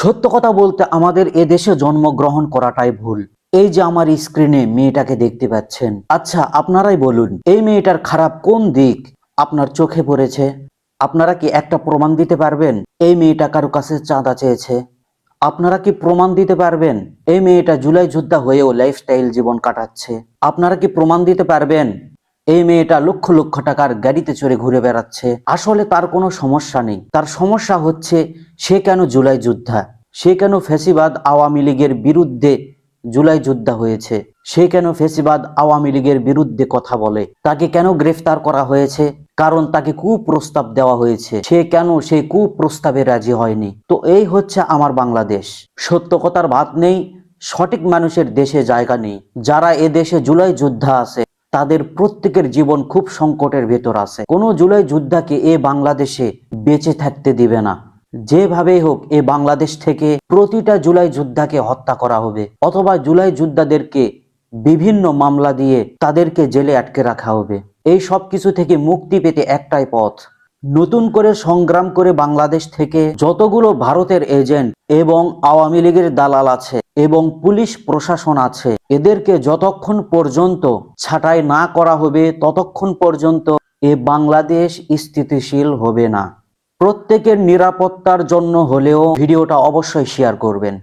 সত্য কথা বলতে আমাদের এদেশে জন্মগ্রহণ করাটাই ভুল। এই যে আমার স্ক্রিনে মেয়েটাকে দেখতে পাচ্ছেন, আচ্ছা আপনারাই বলুন এই মেয়েটার খারাপ কোন দিক আপনার চোখে পড়েছে? আপনারা কি একটা প্রমাণ দিতে পারবেন এই মেয়েটা কারো কাছে চাঁদা চেয়েছে? আপনারা কি প্রমাণ দিতে পারবেন এই মেয়েটা জুলাই যোদ্ধা হয়েও লাইফস্টাইল জীবন কাটাচ্ছে? আপনারা কি প্রমাণ দিতে পারবেন এই মেয়েটা লক্ষ লক্ষ টাকার গাড়িতে চড়ে ঘুরে বেড়াচ্ছে? আসলে তার কোনো সমস্যা নেই, তার সমস্যা হচ্ছে সে কেন জুলাই যোদ্ধা, সে কেন ফ্যাসিবাদ আওয়ামী লীগের বিরুদ্ধে জুলাই যোদ্ধা হয়েছে, সে কেন ফ্যাসিবাদ আওয়ামী লীগের বিরুদ্ধে কথা বলে, তাকে কেন গ্রেফতার করা হয়েছে? কারণ তাকে কুপ্রস্তাব দেওয়া হয়েছে, সে কেন সেই কুপ্রস্তাবে রাজি হয়নি? তো এই হচ্ছে আমার বাংলাদেশ। সত্য কথার ভাত নেই, সঠিক মানুষের দেশে জায়গা নেই। যারা এ দেশে জুলাই যোদ্ধা আছে তাদের প্রত্যেকের জীবন খুব সংকটের ভেতর আছে। কোনো জুলাই যোদ্ধাকে এ বাংলাদেশে বেঁচে থাকতে দিবে না। যেভাবেই হোক এ বাংলাদেশ থেকে প্রতিটা জুলাই যোদ্ধাকে হত্যা করা হবে, অথবা জুলাই যোদ্ধাদেরকে বিভিন্ন মামলা দিয়ে তাদেরকে জেলে আটকে রাখা হবে। এই সব কিছু থেকে মুক্তি পেতে একটাই পথ, নতুন করে সংগ্রাম করে বাংলাদেশ থেকে যতগুলো ভারতের এজেন্ট এবং আওয়ামী লীগের দালাল আছে এবং পুলিশ প্রশাসন আছে, এদেরকে যতক্ষণ পর্যন্ত ছাঁটাই না করা হবে ততক্ষণ পর্যন্ত এ বাংলাদেশ স্থিতিশীল হবে না। প্রত্যেকের নিরাপত্তার জন্য হলেও ভিডিওটা অবশ্যই শেয়ার করবেন।